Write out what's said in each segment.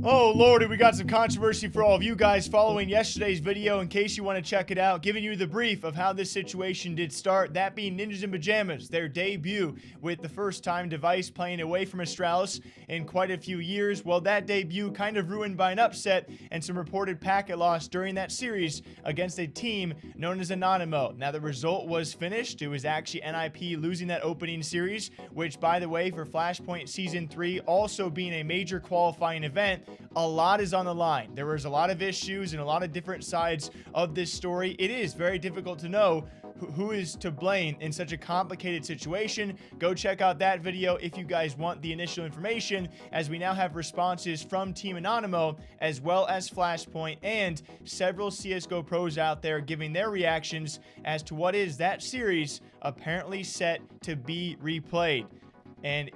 Oh lordy, we got some controversy for all of you guys following yesterday's video. In case you want to check it out, giving you the brief of how this situation did start, that being Ninjas in Pajamas, their debut with the first time Dev1ce playing away from Astralis in quite a few years. Well, that debut kind of ruined by an upset and some reported packet loss during that series against a team known as Anonymo. Now, the result was finished. It was actually NiP losing that opening series, which, by the way, for Flashpoint Season 3, also being a major qualifying event, a lot is on the line. There was a lot of issues and a lot of different sides of this story. It is very difficult to know who is to blame in such a complicated situation. Go check out that video if you guys want the initial information, as we now have responses from Team Anonymo as well as Flashpoint and several CSGO pros out there giving their reactions as to what is that series apparently set to be replayed. And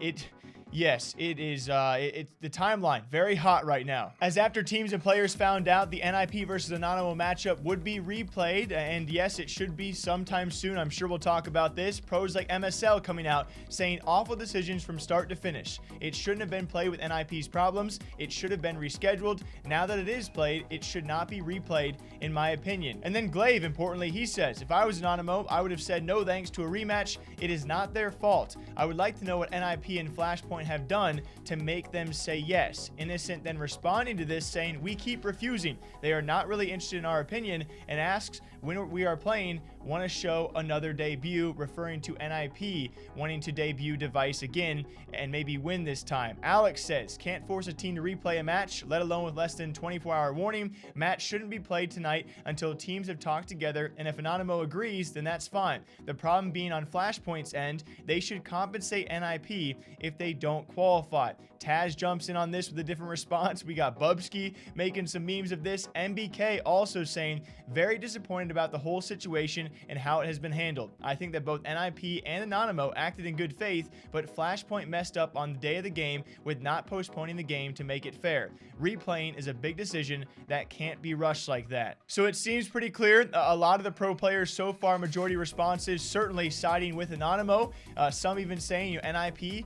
yes, it is. It's the timeline very hot right now, as after teams and players found out the NiP versus Anonymo matchup would be replayed, and yes, it should be sometime soon. I'm sure we'll talk about this. Pros like MSL coming out saying awful decisions from start to finish. It shouldn't have been played with NiP's problems. It should have been rescheduled. Now that it is played, it should not be replayed, in my opinion. And then Glaive, importantly, he says, if I was Anonymo, I would have said no thanks to a rematch. It is not their fault. I would like to know what NiP and Flashpoint have done to make them say yes. Innocent then responding to this saying, we keep refusing. They are not really interested in our opinion, and asks when we are playing, want to show another debut, referring to NiP wanting to debut Dev1ce again and maybe win this time. Alex says, can't force a team to replay a match, let alone with less than 24-hour warning. Match shouldn't be played tonight until teams have talked together, and if Anonymo agrees, then that's fine. The problem being on Flashpoint's end, they should compensate NiP if they don't qualify. Taz jumps in on this with a different response. We got Bubsky making some memes of this. MBK also saying, very disappointed about the whole situation and how it has been handled. I think that both NiP and Anonymo acted in good faith, but Flashpoint messed up on the day of the game with not postponing the game to make it fair. Replaying is a big decision that can't be rushed like that. So it seems pretty clear. A lot of the pro players so far, majority responses, certainly siding with Anonymo. Some even saying, NiP,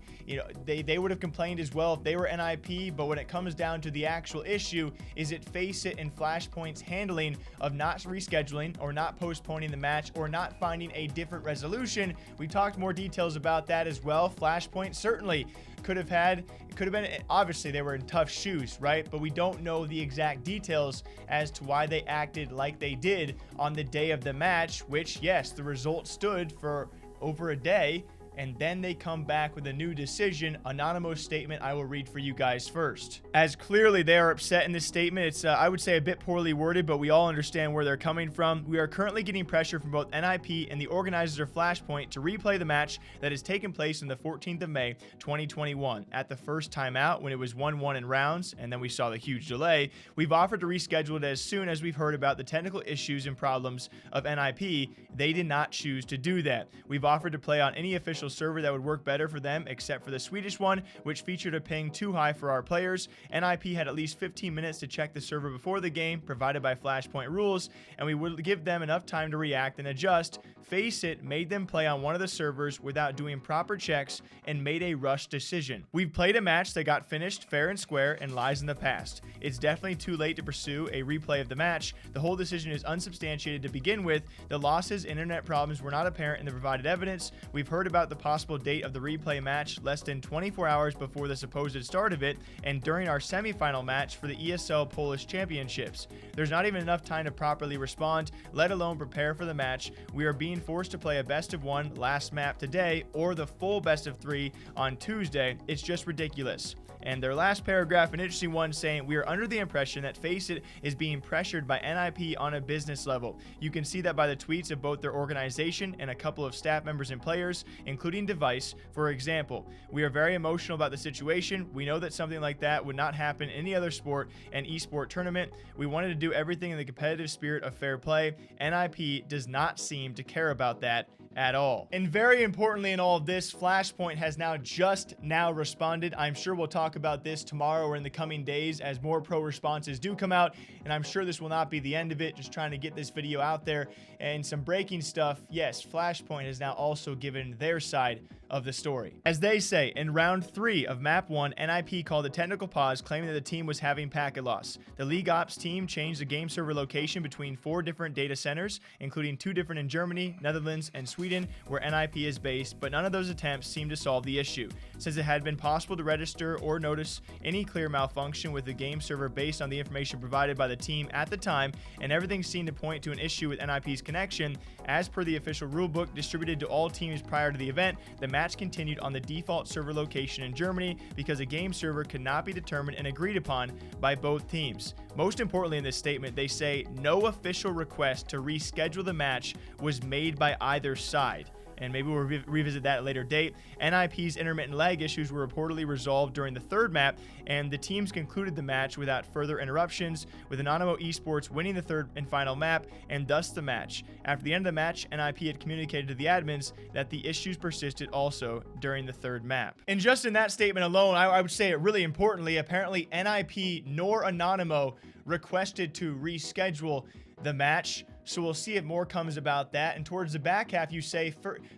they would have complained as well if they were NiP, but when it comes down to the actual issue, is it FACEIT and Flashpoint's handling of not rescheduling or not postponing the match or not finding a different resolution. We talked more details about that as well. Flashpoint certainly could have been, obviously they were in tough shoes, right? But we don't know the exact details as to why they acted like they did on the day of the match, which, yes, the result stood for over a day, and then they come back with a new decision. Anonymous statement I will read for you guys first, as clearly they are upset in this statement. It's I would say a bit poorly worded, but we all understand where they're coming from. We are currently getting pressure from both NiP and the organizers of Flashpoint to replay the match that has taken place on the 14th of May 2021 at the first timeout when it was 1-1 in rounds, and then we saw the huge delay. We've offered to reschedule it as soon as we've heard about the technical issues and problems of NiP. They did not choose to do that. We've offered to play on any official server that would work better for them, except for the Swedish one, which featured a ping too high for our players. NiP had at least 15 minutes to check the server before the game, provided by Flashpoint rules, and we would give them enough time to react and adjust. FACEIT made them play on one of the servers without doing proper checks and made a rushed decision. We've played a match that got finished fair and square and lies in the past. It's definitely too late to pursue a replay of the match. The whole decision is unsubstantiated to begin with. The losses, internet problems were not apparent in the provided evidence. We've heard about the possible date of the replay match less than 24 hours before the supposed start of it and during our semifinal match for the ESL Polish Championships. There's not even enough time to properly respond, let alone prepare for the match. We are being forced to play a best of one last map today or the full best of three on Tuesday. It's just ridiculous. And their last paragraph, an interesting one, saying, we are under the impression that FACEIT is being pressured by NiP on a business level. You can see that by the tweets of both their organization and a couple of staff members and players, including Dev1ce. For example, we are very emotional about the situation. We know that something like that would not happen in any other sport and esport tournament. We wanted to do everything in the competitive spirit of fair play. NiP does not seem to care about that at all. And very importantly in all of this, Flashpoint has just now responded. I'm sure we'll talk about this tomorrow or in the coming days as more pro responses do come out, and I'm sure this will not be the end of it. Just trying to get this video out there and some breaking stuff. Yes, Flashpoint has now also given their side of the story. As they say, in round 3 of map 1, NiP called a technical pause, claiming that the team was having packet loss. The League Ops team changed the game server location between 4 different data centers, including 2 different in Germany, Netherlands, and Sweden, where NiP is based, but none of those attempts seemed to solve the issue, since it had been possible to register or notice any clear malfunction with the game server based on the information provided by the team at the time, and everything seemed to point to an issue with NiP's connection. As per the official rulebook distributed to all teams prior to the event, the match continued on the default server location in Germany because a game server could not be determined and agreed upon by both teams. Most importantly in this statement, they say no official request to reschedule the match was made by either side. And maybe we'll revisit that at a later date. NiP's intermittent lag issues were reportedly resolved during the 3rd map, and the teams concluded the match without further interruptions, with Anonymo Esports winning the 3rd and final map, and thus the match. After the end of the match, NiP had communicated to the admins that the issues persisted also during the 3rd map. And just in that statement alone, I would say it really importantly, apparently NiP nor Anonymo requested to reschedule the match. So we'll see if more comes about that. And towards the back half, you say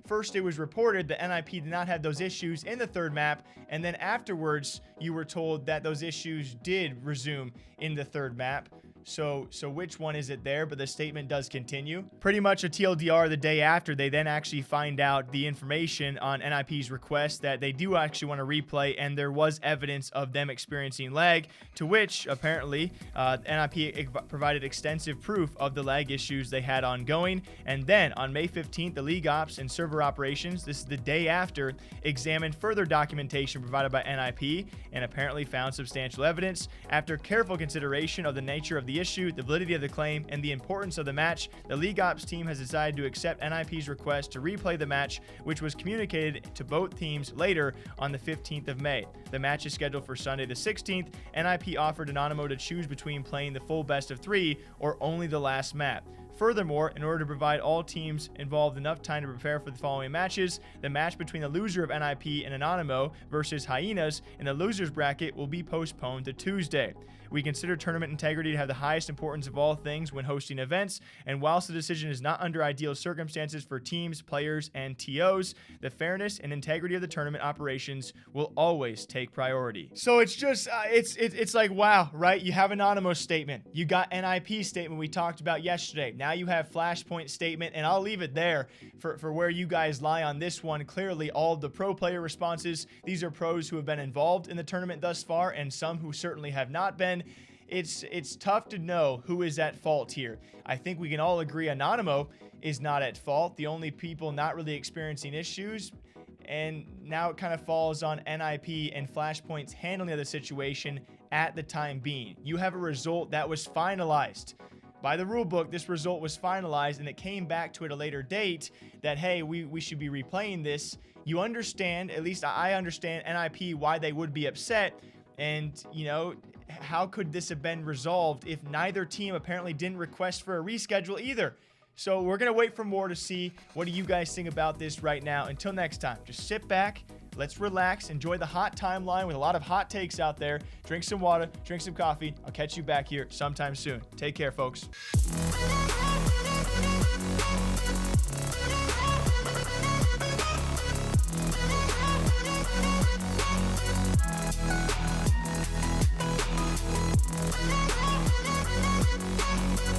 first it was reported that NiP did not have those issues in the 3rd map, and then afterwards you were told that those issues did resume in the 3rd map. So which one is it there? But the statement does continue. Pretty much a TLDR the day after, they then actually find out the information on NiP's request that they do actually want to replay, and there was evidence of them experiencing lag, to which apparently NiP provided extensive proof of the lag issues they had ongoing. And then on May 15th, the League Ops and server operations, this is the day after, examined further documentation provided by NiP and apparently found substantial evidence. After careful consideration of the nature of the issue, the validity of the claim, and the importance of the match, the League Ops team has decided to accept NiP's request to replay the match, which was communicated to both teams later on the 15th of May. The match is scheduled for Sunday the 16th. NiP offered Anonymo to choose between playing the full best of 3 or only the last map. Furthermore, in order to provide all teams involved enough time to prepare for the following matches, the match between the loser of NiP and Anonymo versus Hyenas in the losers bracket will be postponed to Tuesday. We consider tournament integrity to have the highest importance of all things when hosting events, and whilst the decision is not under ideal circumstances for teams, players, and TOs, the fairness and integrity of the tournament operations will always take priority. So it's just, it's like, wow, right? You have Anonymo's statement. You got NiP's statement we talked about yesterday. Now you have Flashpoint Statement, and I'll leave it there for where you guys lie on this one. Clearly, all of the pro player responses, these are pros who have been involved in the tournament thus far, and some who certainly have not been. It's tough to know who is at fault here. I think we can all agree Anonymo is not at fault. The only people not really experiencing issues, and now it kind of falls on NiP and Flashpoint's handling of the situation at the time being. You have a result that was finalized. By the rulebook, this result was finalized, and it came back to at a later date that, hey, we should be replaying this. You understand, at least I understand NiP, why they would be upset. And, you know, how could this have been resolved if neither team apparently didn't request for a reschedule either? So we're going to wait for more to see. What do you guys think about this right now? Until next time, just sit back, let's relax, enjoy the hot timeline with a lot of hot takes out there. Drink some water, drink some coffee. I'll catch you back here sometime soon. Take care, folks.